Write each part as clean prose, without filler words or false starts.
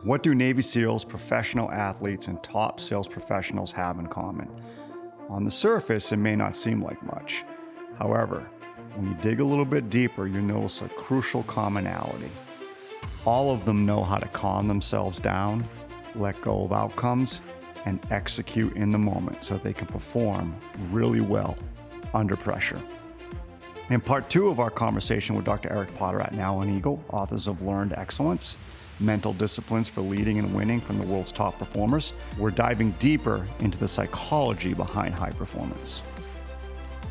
What do Navy SEALs, professional athletes, and top sales professionals have in common? On the surface, it may not seem like much. However, when you dig a little bit deeper, you notice a crucial commonality. All of them know how to calm themselves down, let go of outcomes, and execute in the moment so they can perform really well under pressure. In part 2 of our conversation with Dr. Potterat and Alan Eagle, authors of Learned Excellence, Mental Disciplines for Leading and Winning from the World's Top Performers, we're diving deeper into the psychology behind high performance.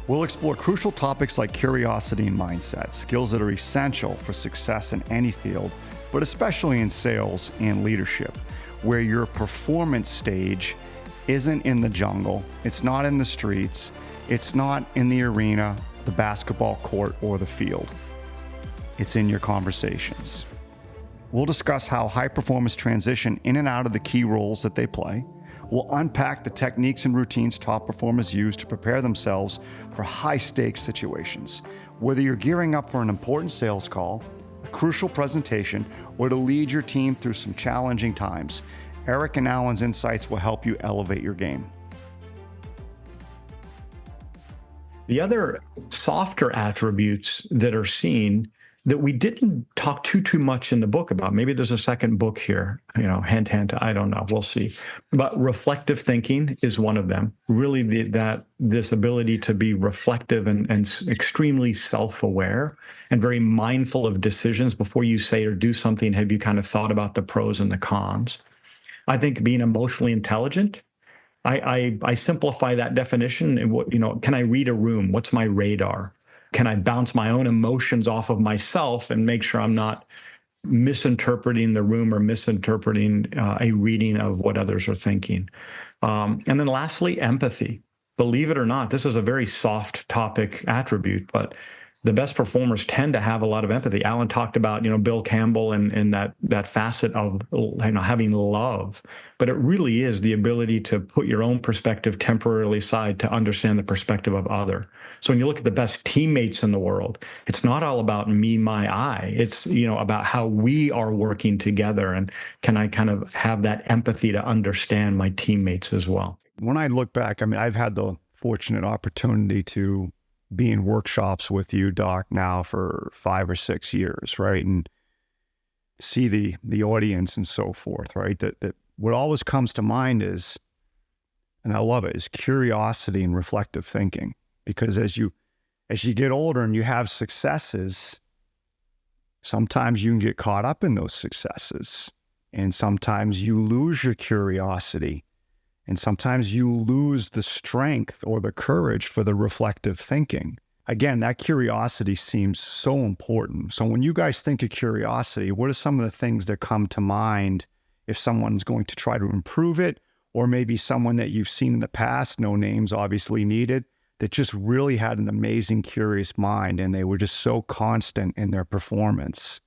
We'll explore crucial topics like curiosity and mindset, skills that are essential for success in any field, but especially in sales and leadership, where your performance stage isn't in the jungle, it's not in the streets, it's not in the arena, the basketball court, or the field. It's in your conversations. We'll discuss how high performers transition in and out of the key roles that they play. We'll unpack the techniques and routines top performers use to prepare themselves for high-stakes situations. Whether you're gearing up for an important sales call, a crucial presentation, or to lead your team through some challenging times, Eric and Alan's insights will help you elevate your game. The other softer attributes that are seen that we didn't talk too much in the book about, maybe there's a second book here, hint, I don't know, we'll see. But reflective thinking is one of them. Really this ability to be reflective and extremely self-aware and very mindful of decisions before you say or do something. Have you kind of thought about the pros and the cons? I think being emotionally intelligent, I simplify that definition. Can I read a room? What's my radar? Can I bounce my own emotions off of myself and make sure I'm not misinterpreting the room or misinterpreting a reading of what others are thinking? And then lastly, empathy. Believe it or not, this is a very soft topic attribute, but the best performers tend to have a lot of empathy. Alan talked about, Bill Campbell and that facet of having love, but it really is the ability to put your own perspective temporarily aside to understand the perspective of other. So when you look at the best teammates in the world, it's not all about me, my, I. It's about how we are working together, and can I kind of have that empathy to understand my teammates as well. When I look back, I've had the fortunate opportunity to be in workshops with you, Doc, now for 5 or 6 years, right? And see the audience and so forth, right? That what always comes to mind is, and I love it, is curiosity and reflective thinking. Because as you get older and you have successes, sometimes you can get caught up in those successes. And sometimes you lose your curiosity. And sometimes you lose the strength or the courage for the reflective thinking. Again, that curiosity seems so important. So when you guys think of curiosity, what are some of the things that come to mind if someone's going to try to improve it, or maybe someone that you've seen in the past, no names obviously needed, that just really had an amazing, curious mind and they were just so constant in their performance?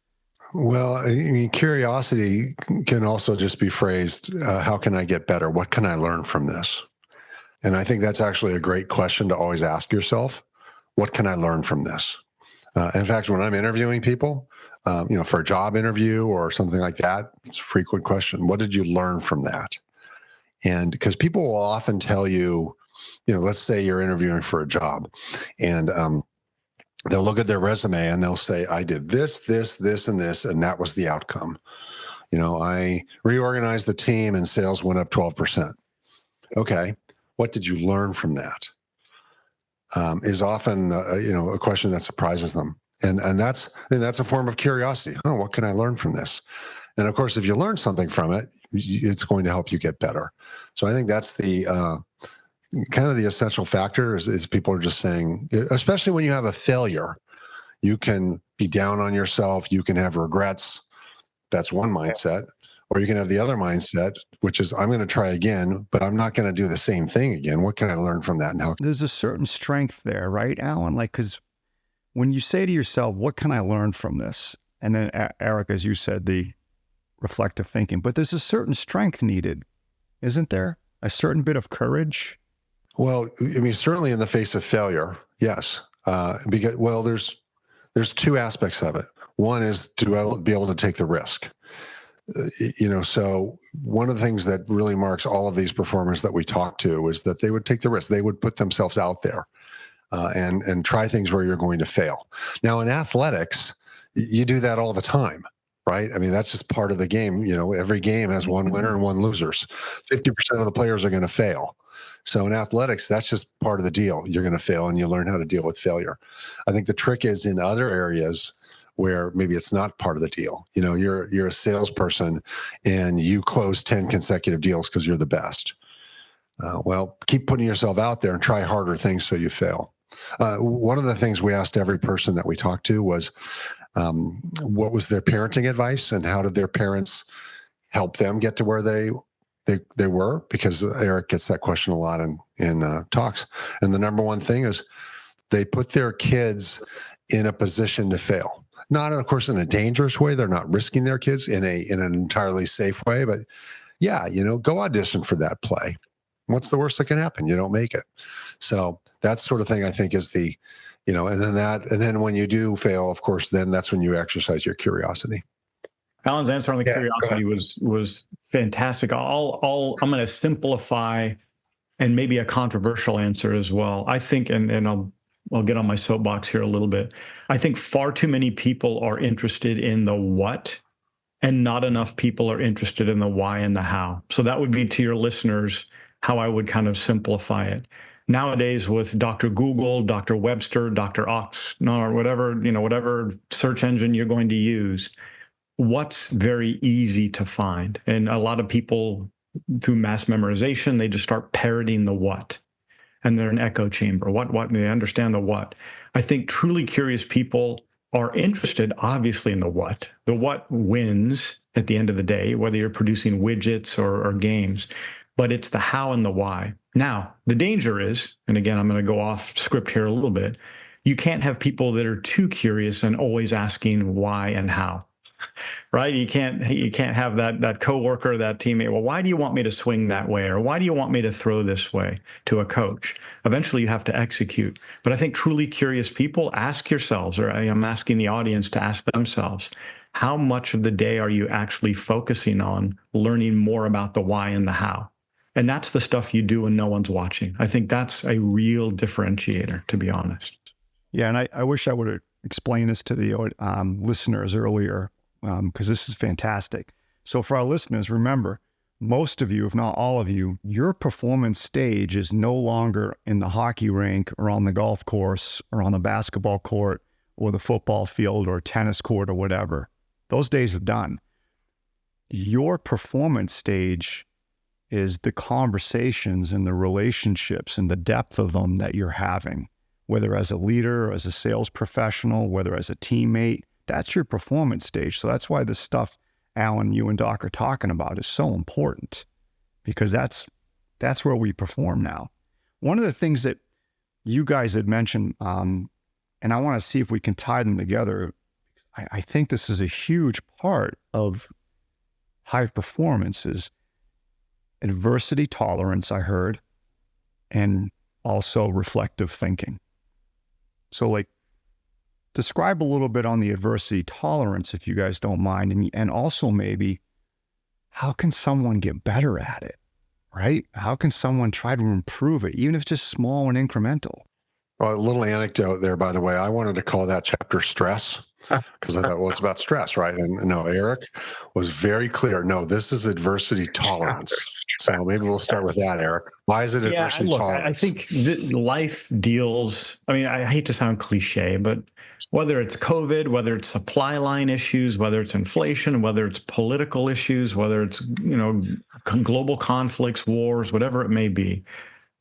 Well, curiosity can also just be phrased, how can I get better? What can I learn from this? And I think that's actually a great question to always ask yourself. What can I learn from this? In fact, when I'm interviewing people, for a job interview or something like that, it's a frequent question. What did you learn from that? And because people will often tell you, let's say you're interviewing for a job, and they'll look at their resume and they'll say, I did this, and this, and that was the outcome. I reorganized the team and sales went up 12%. Okay, what did you learn from that? Is often, a question that surprises them. And that's a form of curiosity. Oh, what can I learn from this? And of course, if you learn something from it, it's going to help you get better. So I think that's the kind of the essential factor is people are just saying, especially when you have a failure, you can be down on yourself. You can have regrets. That's one mindset. Or you can have the other mindset, which is, I'm going to try again, but I'm not going to do the same thing again. What can I learn from that? And how? There's a certain strength there, right, Alan? Because when you say to yourself, what can I learn from this? And then Eric, as you said, the reflective thinking, but there's a certain strength needed, isn't there? A certain bit of courage. Well, certainly in the face of failure, yes. Because there's two aspects of it. One is to be able to take the risk. So one of the things that really marks all of these performers that we talk to is that they would take the risk. They would put themselves out there and try things where you're going to fail. Now, in athletics, you do that all the time, right? I mean, that's just part of the game. Every game has one winner and one losers. 50% of the players are going to fail. So in athletics, that's just part of the deal. You're going to fail, and you learn how to deal with failure. I think the trick is in other areas where maybe it's not part of the deal. You're a salesperson and you close 10 consecutive deals because you're the best. Well, keep putting yourself out there and try harder things so you fail. One of the things we asked every person that we talked to was, what was their parenting advice and how did their parents help them get to where they were? Because Eric gets that question a lot in talks. And the number one thing is they put their kids in a position to fail. Not, of course, in a dangerous way. They're not risking their kids in an entirely safe way. But yeah, go audition for that play. What's the worst that can happen? You don't make it. So that sort of thing, I think, is the, and then when you do fail, of course, then that's when you exercise your curiosity. Alan's answer on the curiosity was fantastic. I'm going to simplify and maybe a controversial answer as well. I think, and I'll get on my soapbox here a little bit. I think far too many people are interested in the what, and not enough people are interested in the why and the how. So that would be, to your listeners, how I would kind of simplify it. Nowadays, with Dr. Google, Dr. Webster, Dr. Ox, or whatever search engine you're going to use, what's very easy to find? And a lot of people, through mass memorization, they just start parroting the what. And they're an echo chamber. What, they understand the what. I think truly curious people are interested, obviously, in the what. The what wins at the end of the day, whether you're producing widgets or games, but it's the how and the why. Now, the danger is, and again, I'm going to go off script here a little bit, you can't have people that are too curious and always asking why and how. Right? You can't have that coworker, that teammate. Well, why do you want me to swing that way? Or why do you want me to throw this way, to a coach? Eventually you have to execute. But I think truly curious people, ask yourselves, or I'm asking the audience to ask themselves, how much of the day are you actually focusing on learning more about the why and the how? And that's the stuff you do when no one's watching. I think that's a real differentiator, to be honest. Yeah, and I wish I would have explained this to the listeners earlier, because this is fantastic. So for our listeners, remember, most of you, if not all of you, your performance stage is no longer in the hockey rink or on the golf course or on the basketball court or the football field or tennis court or whatever. Those days are done. Your performance stage is the conversations and the relationships and the depth of them that you're having, whether as a leader or as a sales professional, whether as a teammate. That's your performance stage. So that's why this stuff, Alan, you and Doc are talking about is so important, because that's where we perform now. One of the things that you guys had mentioned, and I want to see if we can tie them together. I think this is a huge part of high performance is adversity tolerance, I heard, and also reflective thinking. So describe a little bit on the adversity tolerance, if you guys don't mind, and also maybe how can someone get better at it, right? How can someone try to improve it, even if it's just small and incremental? Well, a little anecdote there, by the way. I wanted to call that chapter stress because I thought, well, it's about stress, right? And no, Eric was very clear. No, this is adversity tolerance. So maybe we'll start with that, Eric. Why is it adversity tolerance? I think life deals, I hate to sound cliche, but whether it's COVID, whether it's supply line issues, whether it's inflation, whether it's political issues, whether it's, global conflicts, wars, whatever it may be,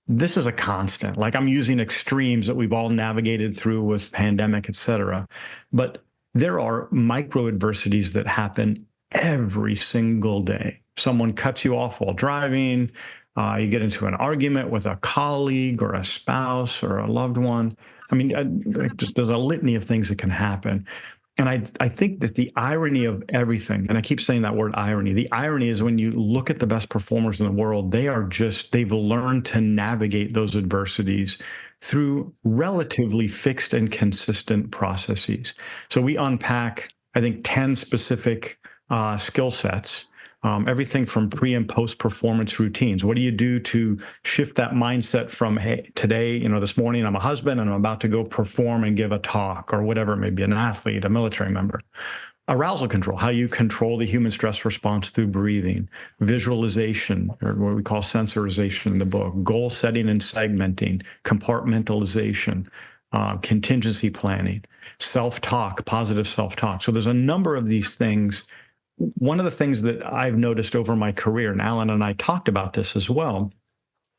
this is a constant. I'm using extremes that we've all navigated through with pandemic, et cetera. But there are micro adversities that happen every single day. Someone cuts you off while driving. You get into an argument with a colleague or a spouse or a loved one. There's a litany of things that can happen. And I think that the irony of everything, and I keep saying that word irony, the irony is when you look at the best performers in the world, they've learned to navigate those adversities through relatively fixed and consistent processes. So we unpack, I think, 10 specific skill sets. Everything from pre and post performance routines. What do you do to shift that mindset from, hey, today, this morning I'm a husband and I'm about to go perform and give a talk or whatever it may be, an athlete, a military member. Arousal control, how you control the human stress response through breathing, visualization, or what we call sensorization in the book, goal setting and segmenting, compartmentalization, contingency planning, self-talk, positive self-talk. So there's a number of these things. One of the things that I've noticed over my career, and Alan and I talked about this as well,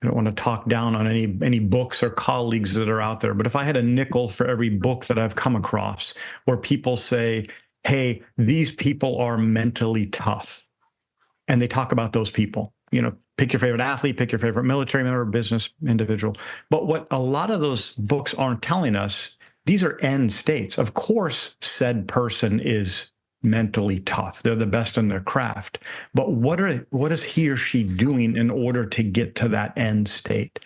I don't want to talk down on any books or colleagues that are out there, but if I had a nickel for every book that I've come across where people say, hey, these people are mentally tough, and they talk about those people, pick your favorite athlete, pick your favorite military member, business individual. But what a lot of those books aren't telling us, these are end states. Of course, said person is mentally tough. They're the best in their craft. But what is he or she doing in order to get to that end state?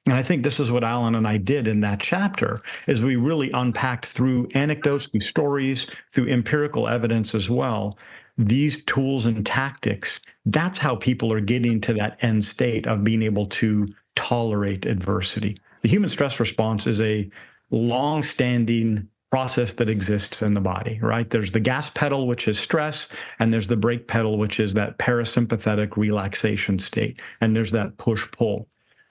And I think this is what Alan and I did in that chapter, is we really unpacked through anecdotes, through stories, through empirical evidence as well, these tools and tactics. That's how people are getting to that end state of being able to tolerate adversity. The human stress response is a long-standing process that exists in the body, right? There's the gas pedal, which is stress, and there's the brake pedal, which is that parasympathetic relaxation state, and there's that push-pull.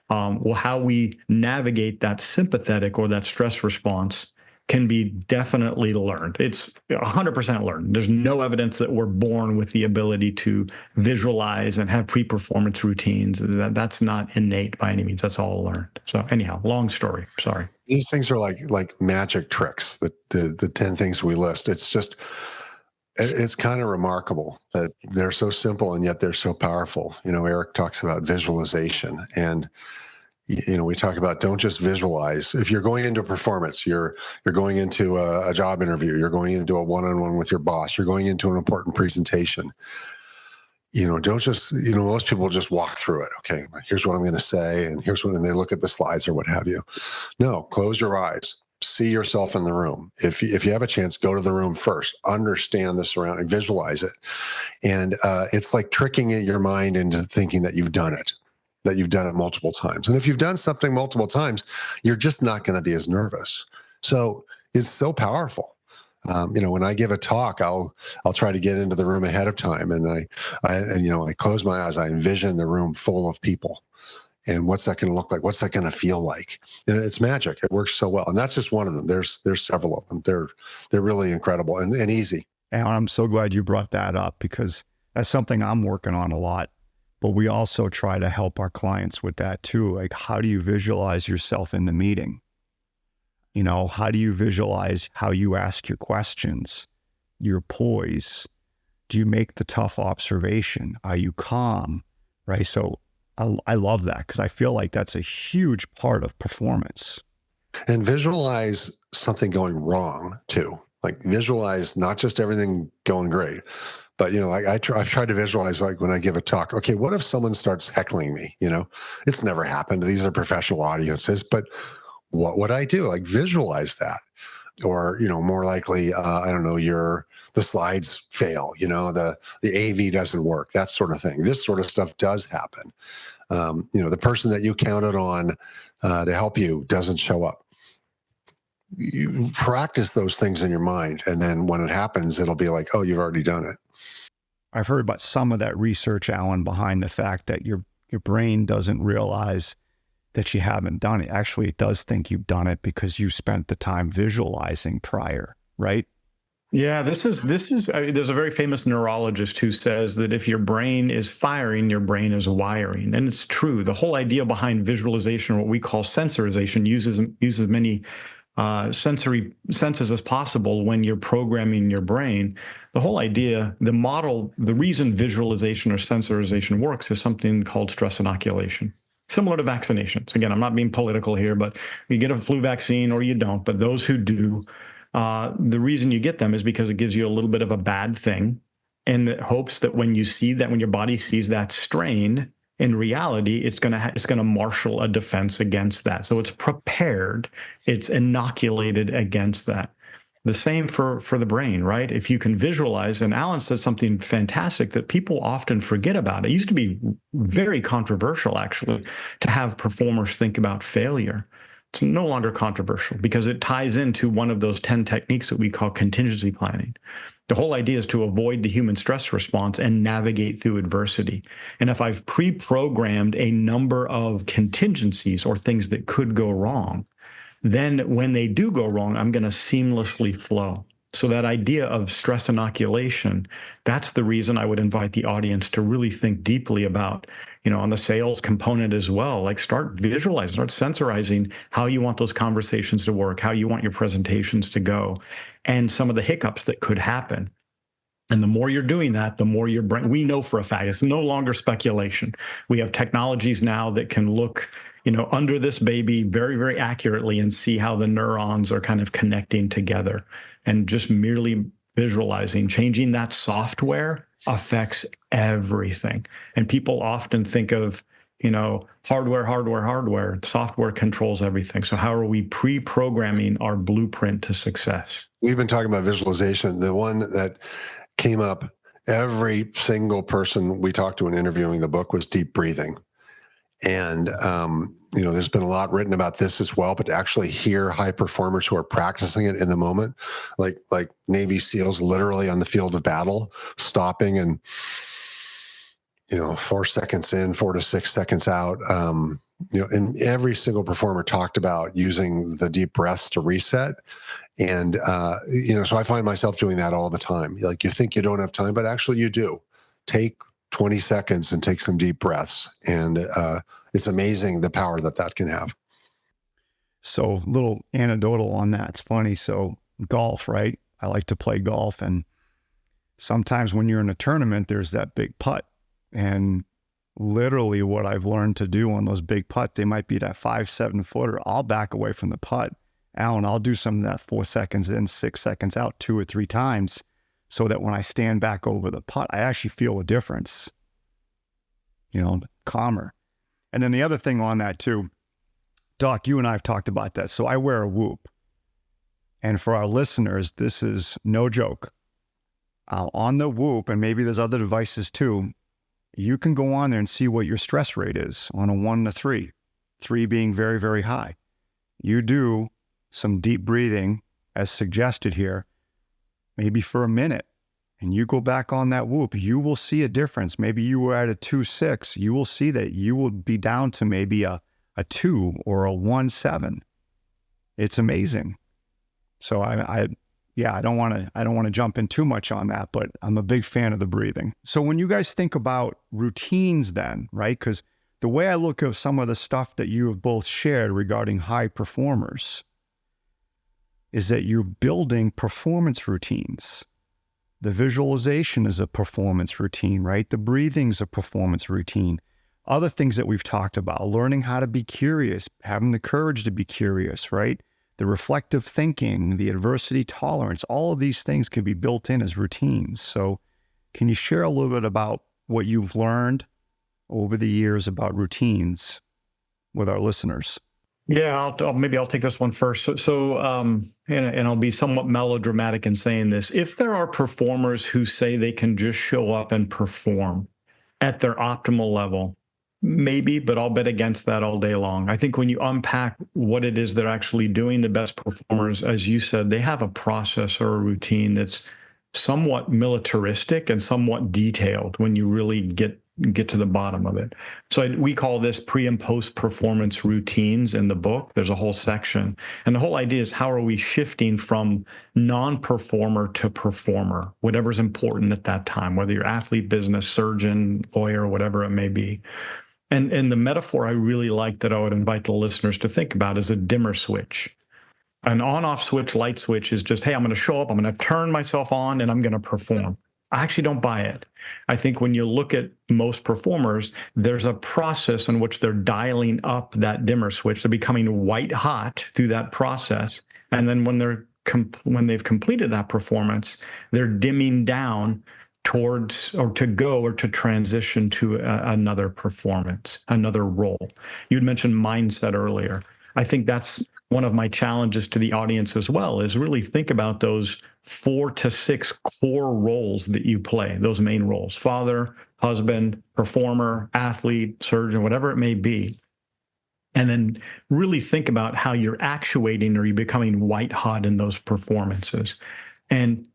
Well, how we navigate that sympathetic or that stress response can be definitely learned. It's 100% learned. There's no evidence that we're born with the ability to visualize and have pre-performance routines. That's not innate by any means. That's all learned. So anyhow, long story. Sorry. These things are like magic tricks. The 10 things we list. It's kind of remarkable that they're so simple and yet they're so powerful. Eric talks about visualization, and we talk about don't just visualize. If you're going into a performance, you're going into a job interview, you're going into a one-on-one with your boss, you're going into an important presentation. Don't just, most people just walk through it. Okay, here's what I'm going to say, and and they look at the slides or what have you. No, close your eyes. See yourself in the room. If you have a chance, go to the room first. Understand the surrounding, visualize it. And it's like tricking your mind into thinking that you've done it multiple times. And if you've done something multiple times, you're just not going to be as nervous. So it's so powerful. When I give a talk, I'll try to get into the room ahead of time, and I close my eyes. I envision the room full of people, and what's that going to look like? What's that going to feel like? And it's magic. It works so well, and that's just one of them. There's several of them. They're really incredible and easy. And I'm so glad you brought that up, because that's something I'm working on a lot. But we also try to help our clients with that too. Like, how do you visualize yourself in the meeting? How do you visualize how you ask your questions, your poise? Do you make the tough observation? Are you calm? Right? So I love that, because I feel like that's a huge part of performance. And visualize something going wrong too. Like, visualize not just everything going great, but I've tried to visualize, like, when I give a talk. Okay, what if someone starts heckling me? It's never happened. These are professional audiences, but what would I do? Like, visualize that. Or more likely, I don't know, the slides fail. The AV doesn't work. That sort of thing. This sort of stuff does happen. The person that you counted on to help you doesn't show up. You practice those things in your mind, and then when it happens, it'll be like, oh, you've already done it. I've heard about some of that research, Alan, behind the fact that your brain doesn't realize that you haven't done it. Actually, it does think you've done it because you spent the time visualizing prior, right? Yeah, this is there's a very famous neurologist who says that if your brain is firing, your brain is wiring. And it's true. The whole idea behind visualization, what we call sensorization, uses many sensory senses as possible when you're programming your brain. The whole idea, the model, the reason visualization or sensorization works is something called stress inoculation. Similar to vaccinations. Again, I'm not being political here, but you get a flu vaccine or you don't. But those who do, the reason you get them is because it gives you a little bit of a bad thing, in the hopes that when your body sees that strain, in reality, it's going to marshal a defense against that. So it's prepared, it's inoculated against that. The same for the brain, right? If you can visualize, and Alan says something fantastic that people often forget about. It used to be very controversial, actually, to have performers think about failure. It's no longer controversial because it ties into one of those 10 techniques that we call contingency planning. The whole idea is to avoid the human stress response and navigate through adversity. And if I've pre-programmed a number of contingencies or things that could go wrong, then when they do go wrong, I'm going to seamlessly flow. So that idea of stress inoculation, that's the reason I would invite the audience to really think deeply about, on the sales component as well, like start visualizing, start sensorizing how you want those conversations to work, how you want your presentations to go, and some of the hiccups that could happen. And the more you're doing that, the more your brain, we know for a fact, it's no longer speculation. We have technologies now that can look, under this baby very, very accurately and see how the neurons are kind of connecting together. And just merely visualizing, changing that software affects everything. And people often think of, hardware. Software controls everything. So how are we pre-programming our blueprint to success? We've been talking about visualization. The one that came up, every single person we talked to in interviewing the book was deep breathing. And, there's been a lot written about this as well, but to actually hear high performers who are practicing it in the moment, like Navy SEALs literally on the field of battle, stopping and, 4 seconds in, 4 to 6 seconds out. And every single performer talked about using the deep breaths to reset. And, so I find myself doing that all the time. Like you think you don't have time, but actually you do. Take 20 seconds and take some deep breaths. And it's amazing the power that can have. So little anecdotal on that. It's funny. So golf, right? I like to play golf. And sometimes when you're in a tournament, there's that big putt. And literally what I've learned to do on those big putts, they might be that 5-7 footer. I'll back away from the putt. Alan, I'll do some of that 4 seconds in, 6 seconds out 2 or 3 times so that when I stand back over the putt, I actually feel a difference, calmer. And then the other thing on that too, Doc, you and I have talked about that. So I wear a Whoop. And for our listeners, this is no joke. On the Whoop, and maybe there's other devices too, you can go on there and see what your stress rate is on a 1 to 3, 3 being very, very high. You do some deep breathing as suggested here, maybe for a minute, and you go back on that Whoop, you will see a difference. Maybe you were at a 2.6, you will see that you will be down to maybe a 2 or a 1.7. It's amazing. So I don't want to jump in too much on that, but I'm a big fan of the breathing. So when you guys think about routines then, right? Because the way I look at some of the stuff that you have both shared regarding high performers is that you're building performance routines. The visualization is a performance routine, right? The breathing's a performance routine. Other things that we've talked about, learning how to be curious, having the courage to be curious, right? The reflective thinking, the adversity tolerance, all of these things can be built in as routines. So can you share a little bit about what you've learned over the years about routines with our listeners? Yeah, maybe I'll take this one first. And I'll be somewhat melodramatic in saying this. If there are performers who say they can just show up and perform at their optimal level, maybe, but I'll bet against that all day long. I think when you unpack what it is they're actually doing, the best performers, as you said, they have a process or a routine that's somewhat militaristic and somewhat detailed when you really get to the bottom of it. So we call this pre and post performance routines in the book. There's a whole section. And the whole idea is how are we shifting from non-performer to performer, whatever's important at that time, whether you're athlete, business, surgeon, lawyer, whatever it may be. And the metaphor I really like that I would invite the listeners to think about is a dimmer switch. An on-off switch, light switch is just, hey, I'm going to show up, I'm going to turn myself on, and I'm going to perform. I actually don't buy it. I think when you look at most performers, there's a process in which they're dialing up that dimmer switch. They're becoming white hot through that process. And then when they've completed that performance, they're dimming down towards or to transition to another performance, another role. You'd mentioned mindset earlier. I think that's one of my challenges to the audience as well is really think about those 4 to 6 core roles that you play, those main roles: father, husband, performer, athlete, surgeon, whatever it may be. And then really think about how you're actuating or you're becoming white hot in those performances. And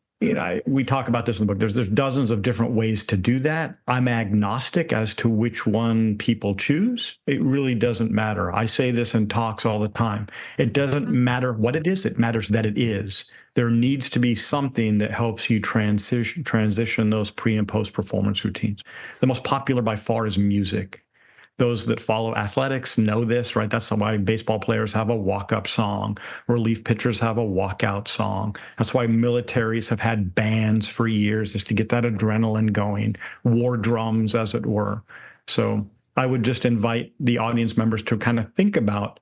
we talk about this in the book. There's dozens of different ways to do that. I'm agnostic as to which one people choose. It really doesn't matter. I say this in talks all the time. It doesn't matter what it is. It matters that it is. There needs to be something that helps you transition those pre and post performance routines. The most popular by far is music. Those that follow athletics know this, right? That's why baseball players have a walk-up song. Relief pitchers have a walkout song. That's why militaries have had bands for years, is to get that adrenaline going, war drums, as it were. So I would just invite the audience members to kind of think about,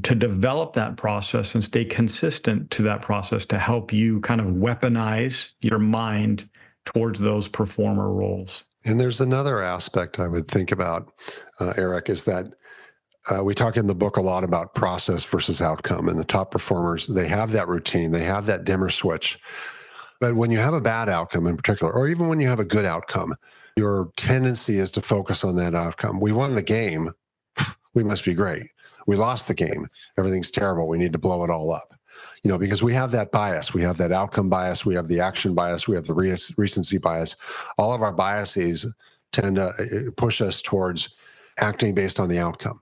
to develop that process and stay consistent to that process to help you kind of weaponize your mind towards those performer roles. And there's another aspect I would think about, Eric, is that we talk in the book a lot about process versus outcome. And the top performers, they have that routine, they have that dimmer switch. But when you have a bad outcome in particular, or even when you have a good outcome, your tendency is to focus on that outcome. We won the game, we must be great. We lost the game, everything's terrible, we need to blow it all up. Because we have that bias. We have that outcome bias. We have the action bias. We have the recency bias. All of our biases tend to push us towards acting based on the outcome.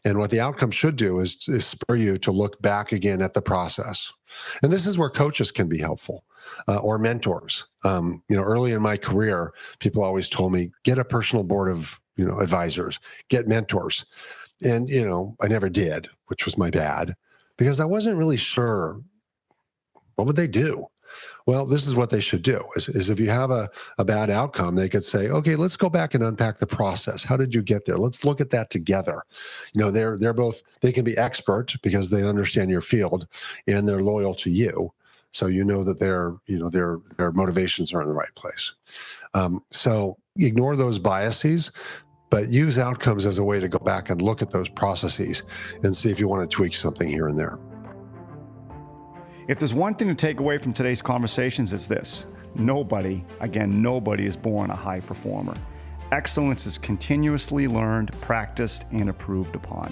And what the outcome should do is spur you to look back again at the process. And this is where coaches can be helpful, or mentors. Early in my career, people always told me, get a personal board of advisors, get mentors. And I never did, which was my bad, because I wasn't really sure what would they do. Well, this is what they should do: is if you have a bad outcome, they could say, okay, let's go back and unpack the process. How did you get there? Let's look at that together. They're both, they can be expert because they understand your field and they're loyal to you. So that their motivations are in the right place. So ignore those biases, but use outcomes as a way to go back and look at those processes and see if you want to tweak something here and there. If there's one thing to take away from today's conversations, it's this: nobody is born a high performer. Excellence is continuously learned, practiced, and improved upon.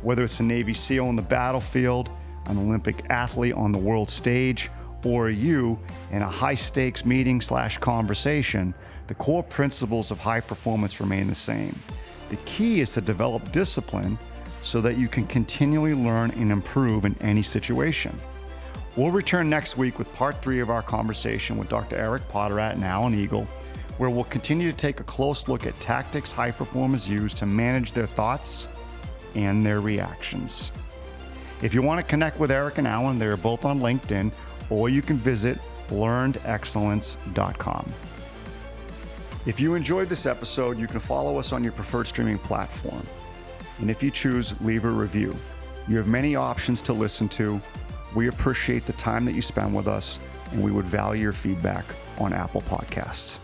Whether it's a Navy SEAL on the battlefield, an Olympic athlete on the world stage, or you in a high-stakes meeting/conversation, the core principles of high performance remain the same. The key is to develop discipline so that you can continually learn and improve in any situation. We'll return next week with part 3 of our conversation with Dr. Eric Potterat and Alan Eagle, where we'll continue to take a close look at tactics high performers use to manage their thoughts and their reactions. If you want to connect with Eric and Alan, they're both on LinkedIn, or you can visit learnedexcellence.com. If you enjoyed this episode, you can follow us on your preferred streaming platform. And if you choose, leave a review. You have many options to listen to. We appreciate the time that you spend with us, and we would value your feedback on Apple Podcasts.